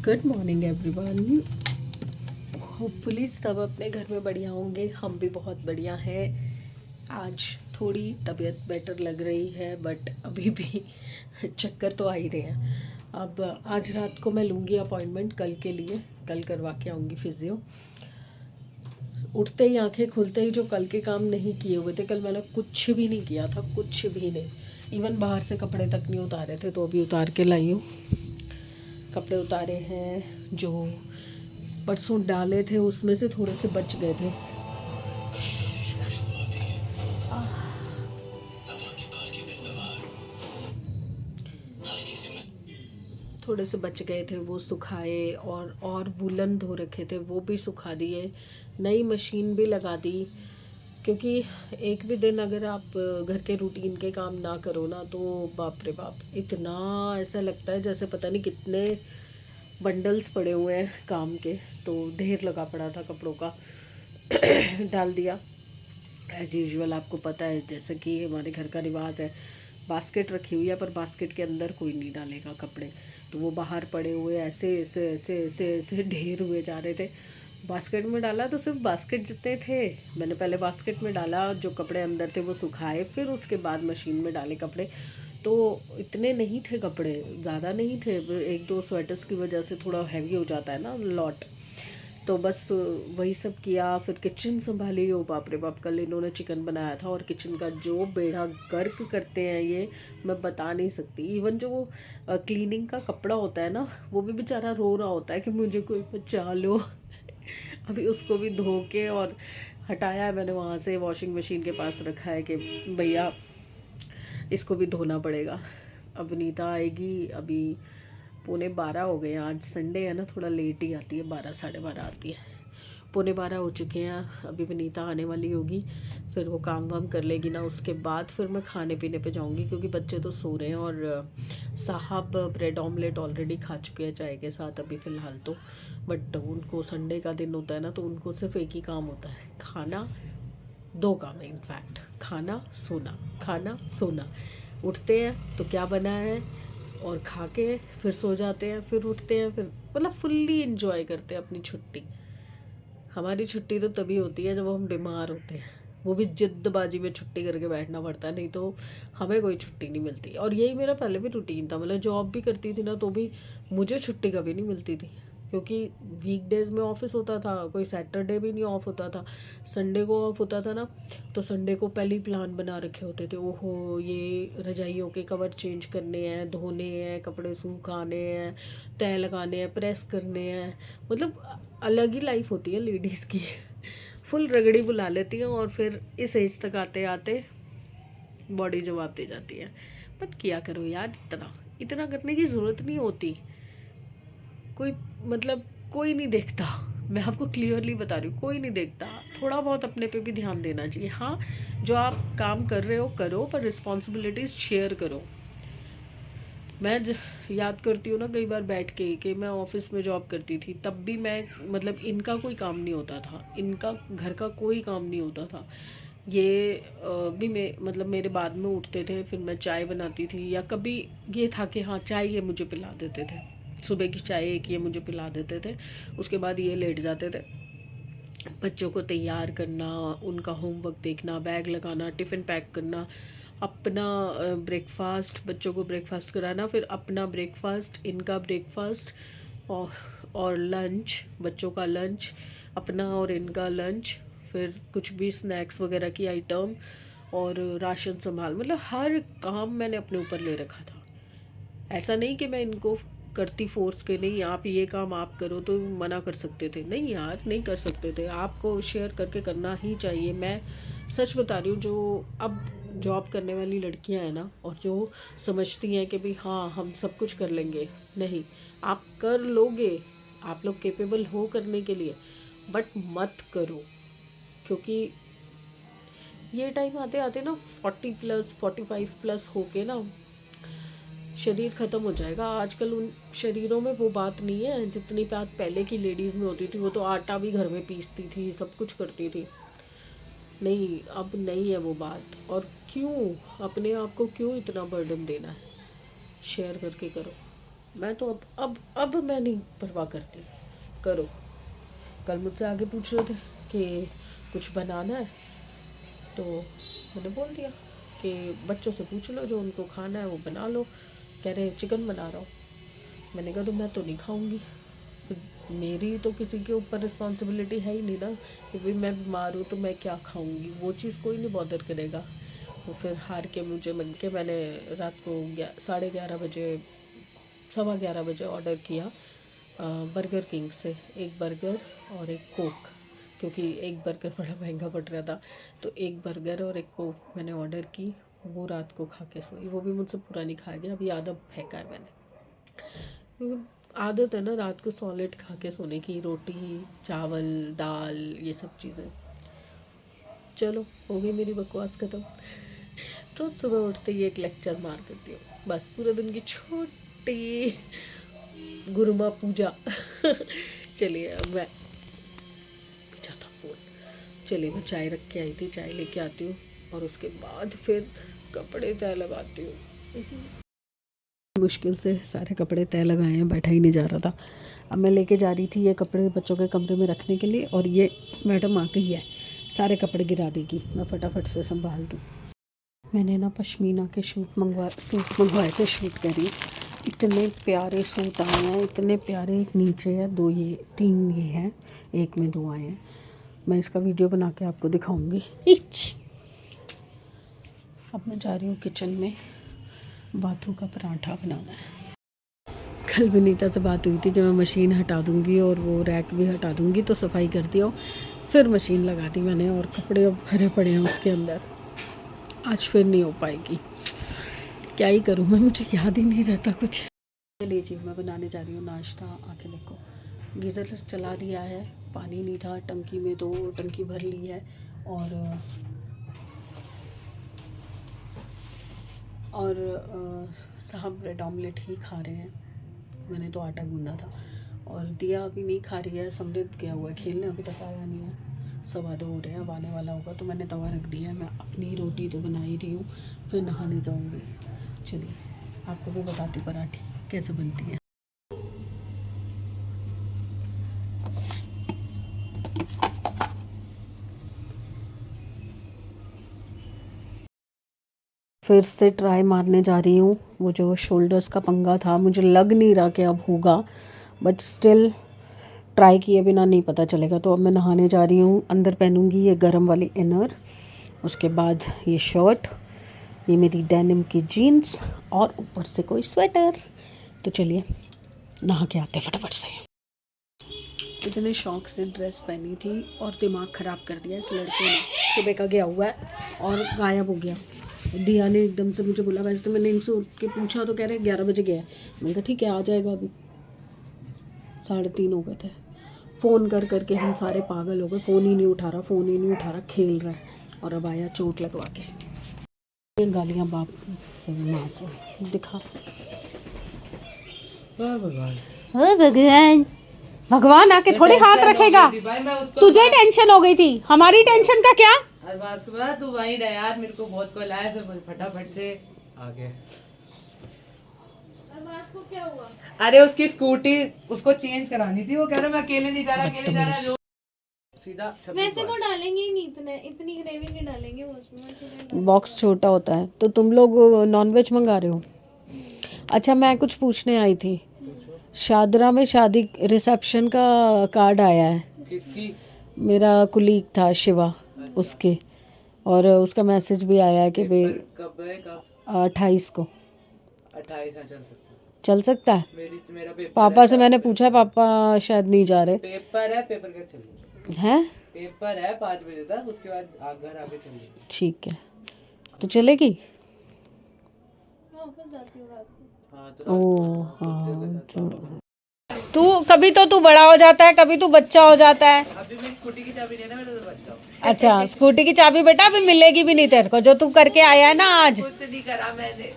Good morning everyone. Hopefully सब अपने घर में बढ़िया होंगे, हम भी बहुत बढ़िया हैं। आज थोड़ी तबीयत बेटर लग रही है बट अभी भी चक्कर तो आ ही रहे हैं। अब आज रात को मैं लूँगी अपॉइंटमेंट कल के लिए, कल करवा के आऊँगी फिजियो। उठते ही आंखें खुलते ही जो कल के काम नहीं किए हुए थे, कल मैंने कुछ भी नहीं किया था, कुछ भी नहीं। इवन बाहर से कपड़े तक नहीं उतारे थे, तो अभी उतार के लाई हूँ। कपड़े उतारे हैं, जो परसों डाले थे उसमें से थोड़े से बच गए थे। थोड़े से बच गए थे, वो सुखाए, और वुलन धो रखे थे वो भी सुखा दिए। नई मशीन भी लगा दी, क्योंकि एक भी दिन अगर आप घर के रूटीन के काम ना करो ना, तो बाप रे बाप, इतना ऐसा लगता है जैसे पता नहीं कितने बंडल्स पड़े हुए हैं काम के। तो ढेर लगा पड़ा था कपड़ों का। डाल दिया एज यूजुअल। आपको पता है जैसे कि हमारे घर का रिवाज है, बास्केट रखी हुई है पर बास्केट के अंदर कोई नहीं डालेगा कपड़े, तो वो बाहर पड़े हुए ऐसे ऐसे ऐसे ऐसे ऐसे ढेर हुए जा रहे थे। बास्केट में डाला तो सिर्फ बास्केट जितने थे, मैंने पहले बास्केट में डाला, जो कपड़े अंदर थे वो सुखाए, फिर उसके बाद मशीन में डाले कपड़े। तो इतने नहीं थे कपड़े, ज़्यादा नहीं थे, एक दो स्वेटर्स की वजह से थोड़ा हैवी हो जाता है ना लॉट। तो बस वही सब किया, फिर किचन संभाली। ओ बाप रे बाप, कल इन्होंने चिकन बनाया था और किचन का जो बेड़ा गर्क करते हैं ये, मैं बता नहीं सकती। इवन जो वो क्लीनिंग का कपड़ा होता है ना, वो भी बेचारा रो रहा होता है कि मुझे कोई बचा लो। अभी उसको भी धो के और हटाया है मैंने, वहाँ से वॉशिंग मशीन के पास रखा है कि भैया इसको भी धोना पड़ेगा। अब नीता आएगी, अभी 11:45 हो गए हैं। आज संडे है ना, थोड़ा लेट ही आती है, 12 12:30 आती है। 11:45 हो चुके हैं, अभी वनीता आने वाली होगी, फिर वो काम वाम कर लेगी ना, उसके बाद फिर मैं खाने पीने पे जाऊंगी, क्योंकि बच्चे तो सो रहे हैं। और साहब ब्रेड ऑमलेट ऑलरेडी खा चुके हैं चाय के साथ अभी फ़िलहाल तो। बट उनको संडे का दिन होता है ना, तो उनको सिर्फ एक ही काम होता है, खाना। दो काम है इनफैक्ट, खाना सोना, खाना सोना। उठते हैं तो क्या बना है, और खा के फिर सो जाते हैं, फिर उठते हैं, फिर मतलब फुल्ली इंजॉय करते हैं अपनी छुट्टी। हमारी छुट्टी तो तभी होती है जब हम बीमार होते हैं, वो भी जिद्दबाजी में छुट्टी करके बैठना पड़ता है, नहीं तो हमें कोई छुट्टी नहीं मिलती। और यही मेरा पहले भी रूटीन था, मतलब जॉब भी करती थी ना, तो भी मुझे छुट्टी कभी नहीं मिलती थी, क्योंकि वीकडेज़ में ऑफिस होता था, कोई सैटरडे भी नहीं ऑफ होता था। संडे को ऑफ होता था ना, तो संडे को पहले ही प्लान बना रखे होते थे, ओहो ये रजाइयों के कवर चेंज करने हैं, धोने हैं, कपड़े सुखाने हैं, तय लगाने हैं, प्रेस करने हैं। मतलब अलग ही लाइफ होती है लेडीज़ की। फुल रगड़ी बुला लेती हैं, और फिर इस एज तक आते आते बॉडी जवाब दे जाती है। बट किया करो यार, इतना इतना करने की ज़रूरत नहीं होती। कोई मतलब कोई नहीं देखता, मैं आपको क्लियरली बता रही हूँ, कोई नहीं देखता। थोड़ा बहुत अपने पे भी ध्यान देना चाहिए। हाँ, जो आप काम कर रहे हो करो, पर रिस्पॉन्सिबिलिटीज़ शेयर करो। मैं याद करती हूँ ना कई बार बैठ के कि मैं ऑफिस में जॉब करती थी, तब भी मैं मतलब इनका कोई काम नहीं होता था, इनका घर का कोई काम नहीं होता था। ये भी मैं मतलब मेरे बाद में उठते थे, फिर मैं चाय बनाती थी, या कभी ये था कि हाँ चाय ये मुझे पिला देते थे, सुबह की चाय एक ये मुझे पिला देते थे, उसके बाद ये लेट जाते थे। बच्चों को तैयार करना, उनका होमवर्क देखना, बैग लगाना, टिफ़िन पैक करना, अपना ब्रेकफास्ट, बच्चों को ब्रेकफास्ट कराना, फिर अपना ब्रेकफास्ट, इनका ब्रेकफास्ट, और लंच, बच्चों का लंच, अपना और इनका लंच, फिर कुछ भी स्नैक्स वगैरह की आइटम, और राशन संभाल, मतलब हर काम मैंने अपने ऊपर ले रखा था। ऐसा नहीं कि मैं इनको करती फोर्स के, नहीं आप ये काम आप करो, तो मना कर सकते थे, नहीं यार नहीं कर सकते थे, आपको शेयर करके करना ही चाहिए। मैं सच बता रही हूँ, जो अब जॉब करने वाली लड़कियां हैं ना, और जो समझती हैं कि भाई हाँ हम सब कुछ कर लेंगे, नहीं, आप कर लोगे, आप लोग केपेबल हो करने के लिए, बट मत करो। क्योंकि ये टाइम आते आते ना 40+, 45+ होके ना शरीर ख़त्म हो जाएगा। आजकल उन शरीरों में वो बात नहीं है जितनी बात पहले की लेडीज़ में होती थी। वो तो आटा भी घर में पीसती थी, सब कुछ करती थी। नहीं, अब नहीं है वो बात। और क्यों अपने आप को क्यों इतना बर्डन देना है, शेयर करके करो। मैं तो अब मैं नहीं परवाह करती, करो। कल मुझसे आगे पूछ रहे थे कि कुछ बनाना है, तो मैंने बोल दिया कि बच्चों से पूछ लो, जो उनको खाना है वो बना लो। कह रहे चिकन बना रहा हूँ। मैंने कहा तो मैं तो नहीं खाऊंगी, मेरी तो किसी के ऊपर रिस्पॉन्सिबिलिटी है ही नहीं ना कि भाई मैं बीमार हूँ तो मैं क्या खाऊंगी, वो चीज़ कोई नहीं बॉदर करेगा। तो फिर हार के मैंने रात को 11:30 बजे 11:15 बजे ऑर्डर किया बर्गर किंग से, एक बर्गर और एक कोक, क्योंकि एक बर्गर बड़ा महंगा पड़ रहा था। तो एक बर्गर और एक कोक मैंने ऑर्डर की, वो रात को खा के सोई। वो भी मुझसे पूरा नहीं खाया गया, अभी आधा फेंका है मैंने, क्योंकि आदत है ना रात को सॉलिड खा के सोने की, रोटी चावल दाल ये सब चीज़ें। चलो हो गई मेरी बकवास ख़त्म। रोज़ सुबह उठते ही एक लेक्चर मार देती हूँ, बस पूरे दिन की छोटी गुरुमा पूजा। चलिए अब मैं पीछा था फोन। चलिए मैं चाय रख के आई थी, चाय लेके आती हूँ और उसके बाद फिर कपड़े तय लगाती हूँ। मुश्किल से सारे कपड़े तय लगाए हैं, बैठा ही नहीं जा रहा था। अब मैं लेके जा रही थी ये कपड़े बच्चों के कमरे में रखने के लिए, और ये मैडम आ गई है, सारे कपड़े गिरा देगी, मैं फटाफट से संभाल दूँ। मैंने ना पश्मीना के सूट मंगवाए थे, शूट करी। इतने प्यारे सूट आए हैं, इतने प्यारे। एक नीचे है, 2 ये 3 ये हैं, एक में 2 आए हैं। मैं इसका वीडियो बना के आपको दिखाऊंगी। अब मैं जा रही हूँ किचन में, बाथू का पराठा बनाना है। कल विनीता से बात हुई थी कि मैं मशीन हटा दूंगी और वो रैक भी हटा दूंगी, तो सफाई कर दिया, फिर मशीन लगा दी मैंने, और कपड़े अब भरे पड़े हैं उसके अंदर। आज फिर नहीं हो पाएगी, क्या ही करूँ मैं, मुझे याद ही नहीं रहता कुछ। चलिए जी, मैं बनाने जा रही हूँ नाश्ता। आके देखो, गीज़र चला दिया है, पानी नहीं था टंकी में तो टंकी भर ली है, और साहब ब्रेड ऑमलेट ही खा रहे हैं। मैंने तो आटा गूंदा था, और दिया अभी नहीं खा रही है, समृद्ध गया हुआ है खेलने, अभी तक आया नहीं है। 2:15 हो रहे हैं, अब आने वाला होगा, तो मैंने तवा रख दिया है। मैं अपनी रोटी तो बना ही रही हूँ, फिर नहाने जाऊँगी। चलिए आपको भी बताती पराठी कैसे बनती है। फिर से ट्राई मारने जा रही हूँ। वो जो शोल्डर्स का पंगा था, मुझे लग नहीं रहा कि अब होगा, बट स्टिल ट्राई किए बिना नहीं पता चलेगा। तो अब मैं नहाने जा रही हूँ, अंदर पहनूंगी ये गरम वाली इनर, उसके बाद ये शर्ट, ये मेरी डेनिम की जीन्स, और ऊपर से कोई स्वेटर। तो चलिए नहा के आते फटाफट से। इतने शौक से ड्रेस पहनी थी और दिमाग ख़राब कर दिया इस लड़के ने। सुबह का गया हुआ है और गायब हो गया। दिया ने एकदम से मुझे बोला, वैसे तो मैंने इनसे उठ के पूछा तो कह रहे 11 बजे गया है। मैंने कहा ठीक है आ जाएगा, अभी 3:30 हो गए थे। फ़ोन कर करके हम सारे पागल हो गए, फ़ोन ही नहीं उठा रहा, खेल रहा है, और अब आया चोट लगवा के। गालियाँ बाप से माँ से दिखा। भगवान भगवान आके थोड़े हाथ रखेगा। तुझे टेंशन हो गई थी, हमारी टेंशन का क्या। तू वहीं रह यार, मेरे को बहुत कॉल आया, फिर फटाफट से आ गए। को क्या हुआ? अरे उसकी स्कूटी उसको चेंज करानी थी, वो कह रहा मैं अकेले नहीं जा रहा, जो सीधा वैसे वो डालेंगे ही नहीं, इतनी ग्रेवी नहीं डालेंगे वो उसमें। बॉक्स छोटा होता है। तो तुम लोग नॉनवेज मंगा रहे हो? अच्छा मैं कुछ पूछने आई थी, शादरा में शादी रिसेप्शन का कार्ड आया है। किसकी? मेरा कुलीग था शिवा, उसके, और उसका मैसेज भी आया है कि भाई कब है? 28 को। 28 चल सकता है। मेरा पेपर पापा से मैंने पूछा, पापा शायद नहीं जा रहे। पेपर है, पेपर का चल हैं? पेपर है 5 बजे तक, उसके बाद घर आके चलेगी। ठीक है, तो चलेगी। ऑफिस जाती हूँ रात को। हाँ तो ओ हाँ, तू कभी तो तू बड़ा हो जाता है, कभी तू बच्चा हो जाता है। अभी मेरी स्कूटी की चाबी नहीं है ना, मेरा तो बच्चा हूँ। अच्छा स्कूटी की चाबी बेटा अभी मिलेगी भी नहीं तेरे को, जो तू करके आया है ना आज। कुछ नहीं करा मैंने।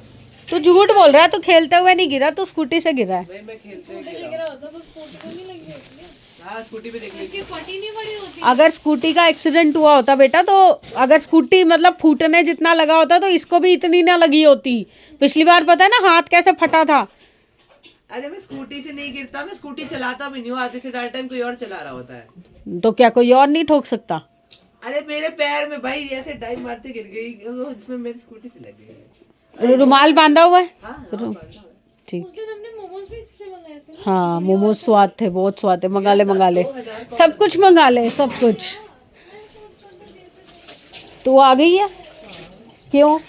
तू झूठ बोल रहा है, तू खेलते हुए नहीं गिरा, तू स्कूटी से गिरा है। भाई मैं खेलते हुए लग रहा होता तो स्कूटी को नहीं लगी होती। हाँ स्कूटी पे देख ली। इसकी फटी नहीं पड़ी होती। अगर स्कूटी का एक्सीडेंट हुआ होता बेटा, तो अगर स्कूटी मतलब फूटने जितना लगा होता तो इसको भी इतनी ना लगी होती। पिछली बार पता है ना हाथ कैसे फटा था। अरे मैं स्कूटी से नहीं गिरता, मैं स्कूटी चलाता भी नहीं हूँ, आधे से ज्यादा टाइम कोई और चला रहा होता है। तो क्या कोई और नहीं ठोक सकता? अरे मेरे पैर में भाई ऐसे डाइव मारते गिर गई, जिसमें मेरी स्कूटी से लग गई। रुमाल बांधा हुआ है? हाँ, ठीक। उस दिन हमने मोमोज भी इसी से मंगाए थे। हाँ मोमोज स्वाद थे, बहुत स्वाद थे। मंगा ले, सब कुछ मंगा ले, सब कुछ। तू आ गई है? क्यों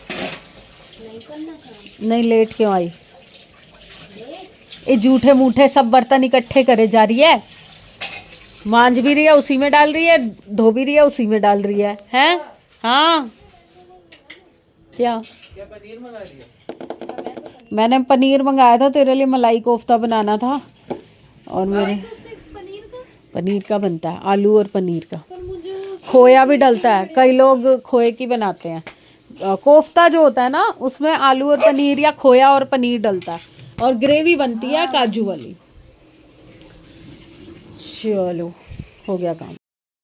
नहीं लेट क्यों आई? ये जूठे मूठे सब बर्तन इकट्ठे करे जा रही है, मांझ भी रही है उसी में डाल रही है, धो भी रही है उसी में डाल रही है, हैं? हाँ क्या पनीर मंगा लिया? मैंने पनीर मंगाया था तेरे लिए, मलाई कोफ्ता बनाना था। और मेरे पनीर का बनता है, आलू और पनीर का। खोया भी डलता है, कई लोग खोए की बनाते हैं। कोफ्ता जो होता है ना उसमें आलू और पनीर या खोया और पनीर डलता है, और ग्रेवी बनती है काजू वाली। चलो हो गया काम।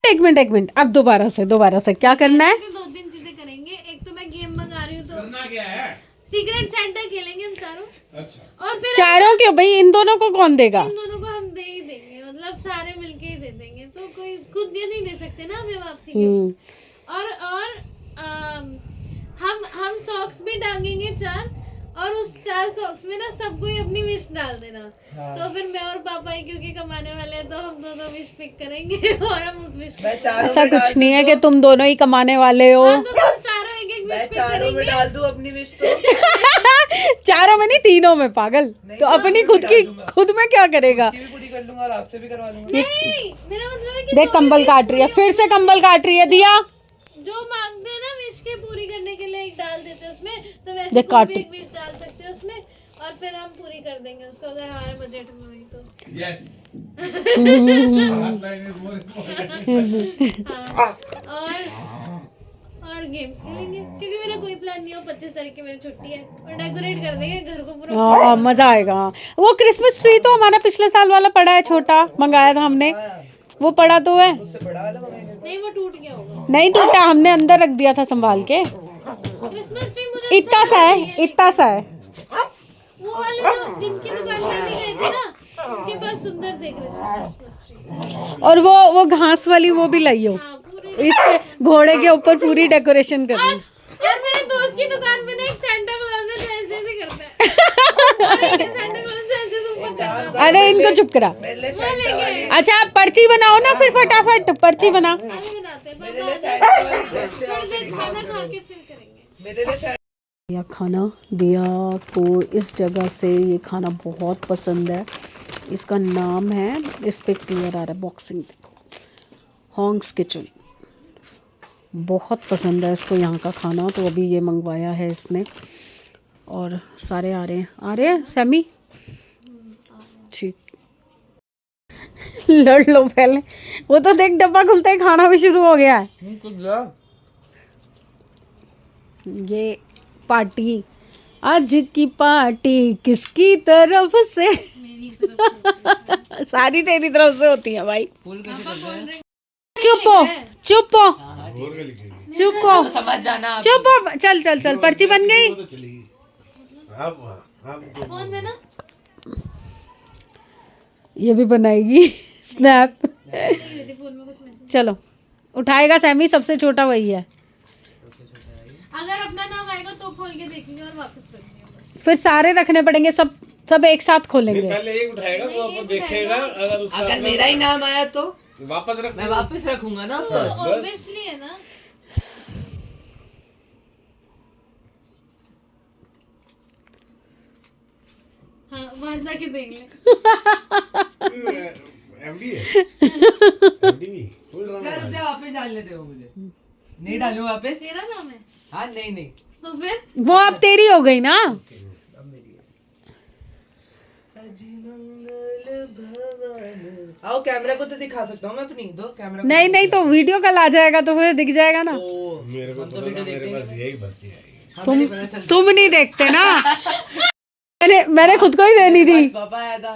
एक मिनट अब दोबारा से क्या करना है? दो तीन चीजें करेंगे। एक तो मैं गेम मंगा रही हूँ, तो करना क्या है? सीक्रेट सेंटर खेलेंगे हम चारों। अच्छा। और फिर चारों क्यों भाई, इन दोनों को कौन देगा? इन दोनों को हम दे ही देंगे, मतलब सारे मिलके ही दे देंगे। तो कोई खुद ये नहीं दे सकते ना हमें वापसी गिफ्ट। और हम सॉक्स भी टांगेंगे 4, और उस 4 सॉक्स में ना सबको ही अपनी विश डाल देना। तो फिर मैं और पापा ही क्योंकि कमाने वाले हैं, तो हम दोनों विश पिक करेंगे और हम उस विश ऐसा कुछ नहीं है कि तुम दोनों ही कमाने वाले हो। हाँ, तो फिर चारों एक एक विश पिक चारों में डाल दूं अपनी विश तो? चारों में नहीं, तीनों में पागल। तो अपनी खुद में क्या करेगा? भी पूरी कर लूंगा और आपसे भी करवा लूंगा। नहीं, मेरा मतलब है कि देख कंबल काट रही है, फिर से कंबल काट रही है। दिया जो मांगते हैं ना विश के पूरी करने के लिए एक डाल देते हैं उसमें, तो वैसे देख कोई भी काट। एक विश डाल सकते हैं उसमें, और फिर हम पूरी कर देंगे उसको अगर हमारे बजट में हुई तो। हाँ, और गेम्स खेलेंगे क्योंकि मेरा कोई प्लान नहीं हो। 25 तारीख की मेरी छुट्टी है, और डेकोरेट कर देंगे घर को पूरा। हाँ मजा आएगा। वो क्रिसमस ट्री तो हमारा पिछले साल वाला पड़ा है, छोटा मंगाया था हमने, वो पड़ा तो है। नहीं, वो टूट गया होगा। नहीं टूटा, हमने अंदर रख दिया था संभाल के। क्रिसमस ट्री मुझे इतना सा है, इतना सा है। वो वाले जो जिनकी दुकान पे भी गए थे ना, उनके पास सुंदर देख रहे थे क्रिसमस ट्री। और वो घास वाली वो भी लाई हो, हाँ, पूरी। इस घोड़े के ऊपर पूरी डेकोरेशन कर ली। और मेरे दोस्त की दुकान पे ना एक सेंटा क्लॉज है जो ऐसे ऐसे करता है, और एक सेंटा क्लॉज जो ऐसे ऐसे ऊपर चढ़ता है। अरे इनको चुप करा। वो लेके अच्छा पर्ची बनाओ ना, फिर फटाफट पर्ची बना। आगे बनाते हैं, पापा थोड़ी देर खाना खा के फिर करेंगे। मेरे लिए दिया खाना, दिया को इस जगह से ये खाना बहुत पसंद है। इसका नाम है, इस पे क्लियर आ रहा है, बॉक्सिंग हॉन्ग्स किचन। बहुत पसंद है इसको यहाँ का खाना, तो अभी ये मंगवाया है इसने। और सारे आ रहे हैं सैमी, ठीक। लड़ लो पहले, वो तो देख डब्बा खुलते ही खाना भी शुरू हो गया है। ये पार्टी, आज की पार्टी किसकी तरफ से? सारी तेरी तरफ से होती है भाई। चुप हो, चुप हो, चुप हो, समझ जाना। चुप हो। चल चल चल, पर्ची बन गई। फोन देना। ये भी बनाएगी स्नैप। फोन में कुछ मैसेज। चलो उठाएगा सैमी, सबसे छोटा वही है। अगर अपना नाम आएगा तो खोल के देखेंगे और वापस रखेंगे बस। फिर सारे रखने पड़ेंगे, सब एक साथ खोलेंगे। पहले एक उठाएगा तो आपको देखेगा, अगर उसका अगर मेरा ही नाम आया तो वापस रख, मैं वापस रखूंगा ना उसको। ऑब्वियसली है ना। हाँ, बाहर जाके देख ले। एफडी है, एफडी भी फुल रहा चल है। दे, वापस डालने दे वो मुझे। नहीं डालूं वापस? तेरा नाम है हाँ नहीं तो फिर वो अब तेरी हो गई ना। अब मेरी है। अजी मंगल भवन। आओ कैमरा को तो दिखा सकता हूँ मैं अपनी, दो कैमरा। नहीं नहीं, तो वीडियो कल आ जाएगा तो फिर दिख जाएगा ना। मेरे को पता था, मेरे पास यही बच्ची है। तुम नहीं देखते ना। मैंने खुद को ही देनी थी। पापा आया था।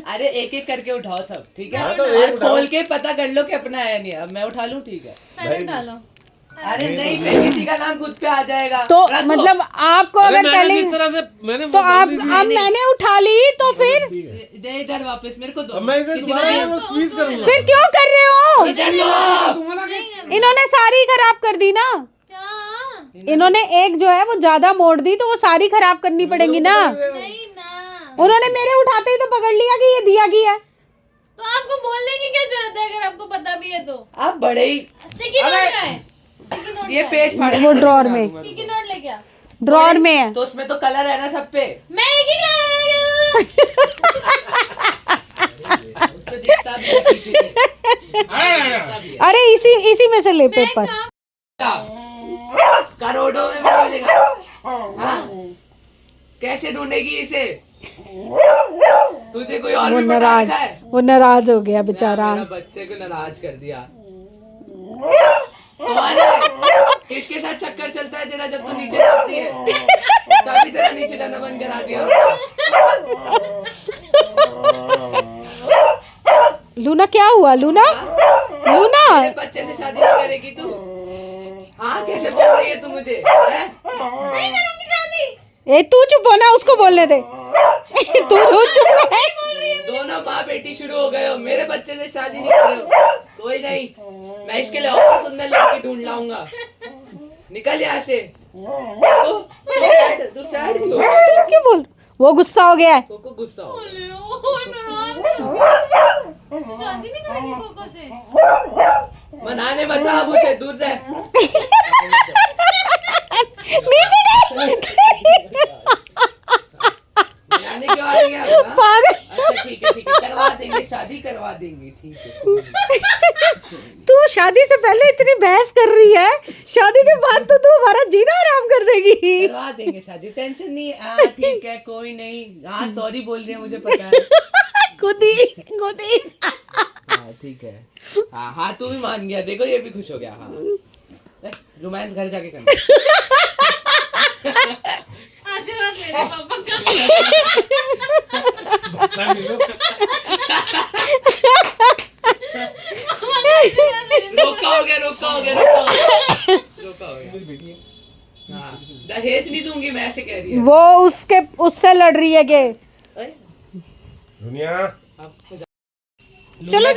अरे एक एक करके उठाओ सब, ठीक है? हाँ, तो और खोल के पता कर लो कि अपना आया नहीं है। अब मैं उठा लूं, ठीक है? साइलेंट डालो। अरे नहीं, फिर किसी का नाम खुद पे आ जाएगा। तो मतलब आपको अरे अगर पहले जिस तरह से मैंने तो आप अब मैंने उठा ली तो फिर दे इधर वापस मेरे को दो। मैं इसे किसी दोबारा को वो स्क्वीज करूंगा। फिर क्यों कर रहे हो? इधर लो। इन्होंने सारी खराब कर दी ना। क्या इन्होंने एक जो है वो ज्यादा मोड़ दी तो वो सारी खराब करनी पड़ेगी ना। नहीं ना, उन्होंने मेरे उठाते ही तो पकड़ लिया कि ये दिया की है। तो आपको बोलने की क्या जरूरत है अगर आपको पता भी है तो? आप बड़े ही स्टिकी नोट क्या है? स्टिकी नोट ये क्या है? पेज फाड़ वो ड्रॉर में, स्टिकी नोट लेके आ। ड्रॉर में है। तो उसमें तो कलर है ना सब पे, मैं एक ही उस पे दिखता भी है पीछे से। अरे इसी में से ले पेपर। करोड़ों में मिलेगा। हाँ? कैसे ढूंढेगी इसे? तुझे कोई और वो भी बता नाराज, रखा है? वो नाराज हो गया बेचारा। मेरा बच्चे को नाराज कर दिया। तुम्हारे इसके साथ चक्कर चलता है तेरा, जब तू नीचे जाती है तभी तेरा नीचे जाना बंद करा दिया। लूना क्या हुआ? लूना लूना मेरे बच्चे से शादी नहीं करेगी तू? हाँ, कैसे बोल रही है तू मुझे? हैं? नहीं करूंगी शादी। ए तू चुप होना, उसको बोलने दे। तू रोज चुप है। दोनों माँ बेटी शुरू हो गए हो, मेरे बच्चे से शादी नहीं कर रहे हो। कोई नहीं, मैं इसके लिए और सुंदर लड़की ढूंढ लाऊंगा। निकल यहाँ से। तू सैड क्यों? तू क्यों बोल? वो गुस्सा हो गया है। कोको गुस्सा हो गया। शादी नहीं करेंगे कोको से। मनाने मत अब उसे, दूर रह। नीचे मनाने क्यों आ रही है अब, हाँ? पागल। अच्छा ठीक है, करवा देंगे, शादी करवा देंगे, ठीक है। तू शादी से पहले इतनी बहस कर रही है, शादी के बाद तो तू हमारा जीना आराम कर देगी। करवा देंगे शादी, टेंशन नहीं है। हाँ ठीक है, कोई नहीं। हाँ सॉरी बोल रही है, मुझे पता है। खुद ही। हाँ ठीक है। हाँ तू भी मान गया, देखो ये भी खुश हो गया। हाँ रोमांस घर जाके करना। आशीर्वाद ले ले पापा का। रोका हो गया। हाँ, दहेज नहीं दूंगी मैं, ऐसे कह रही है। वो उससे लड़ रही है कि अरे, दुनिया चलो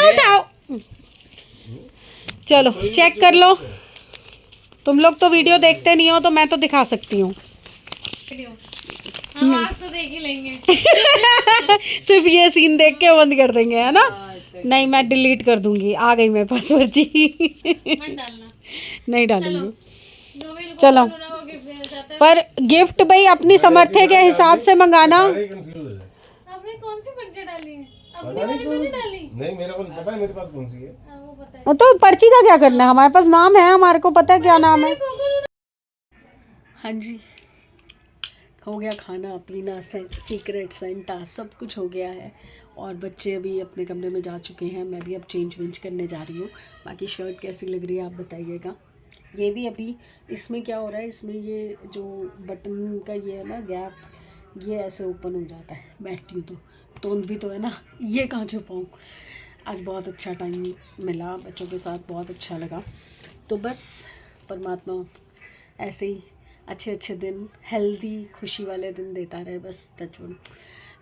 उठाओ। चलो चेक कर लो। तुम लोग तो वीडियो देखते नहीं हो तो मैं तो दिखा सकती हूँ। हम आज तो देख ही लेंगे। सिर्फ ये सीन देख के बंद कर देंगे, है ना? नहीं, मैं डिलीट कर दूंगी। आ गई मेरे पास पर्ची। मत डालना। नहीं डालूंगी। नोवेल को चलो। नोना को गिफ्ट देना चाहता है। पर गिफ्ट भाई अपनी सामर्थ्य के हिसाब से मंगाना। कंफ्यूज हो जाए। आपने कौन सी पर्ची डाली है? अपनी वाली तो नहीं डाली। नहीं मेरे को पता है मेरे पास कौन सी है। हाँ, वो पता है। वो तो पर्ची का क्या करना है? हमारे पास नाम है, हमारे को पता है क्या नाम है। हाँ जी, हो गया खाना पीना, सीक्रेट सेंटा सब कुछ हो गया है। और बच्चे अभी अपने कमरे में जा चुके हैं। मैं भी अब चेंज वेंज करने जा रही हूँ। बाकी शर्ट कैसी लग रही है आप बताइएगा। ये भी अभी इसमें क्या हो रहा है, इसमें ये जो बटन का ये है ना गैप, ये ऐसे ओपन हो जाता है। बैठती हूँ तो भी तो है ना, ये कहाँ छुपाऊँ। आज बहुत अच्छा टाइम मिला बच्चों के साथ, बहुत अच्छा लगा। तो बस परमात्मा ऐसे ही अच्छे दिन, हेल्दी खुशी वाले दिन देता रहे, बस टच वुड।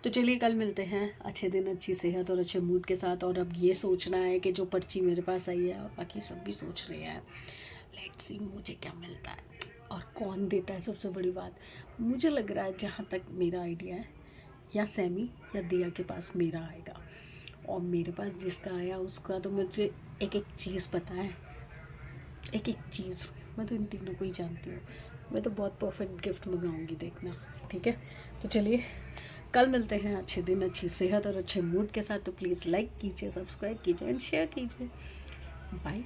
तो चलिए कल मिलते हैं अच्छे दिन, अच्छी सेहत और अच्छे मूड के साथ। और अब ये सोचना है कि जो पर्ची मेरे पास आई है और बाकी सब भी सोच रहे हैं, लेट्स सी मुझे क्या मिलता है और कौन देता है। सबसे बड़ी बात मुझे लग रहा है, जहाँ तक मेरा आइडिया है, या सैमी या दिया के पास मेरा आएगा। और मेरे पास जिसका आया उसका तो मुझे एक चीज़ पता है, एक चीज़। मैं तो इन तीनों को ही जानती हूँ। मैं तो बहुत परफेक्ट गिफ्ट मंगाऊंगी, देखना, ठीक है? तो चलिए कल मिलते हैं अच्छे दिन, अच्छी सेहत और अच्छे मूड के साथ। तो प्लीज़ लाइक कीजिए, सब्सक्राइब कीजिए एंड शेयर कीजिए। बाय।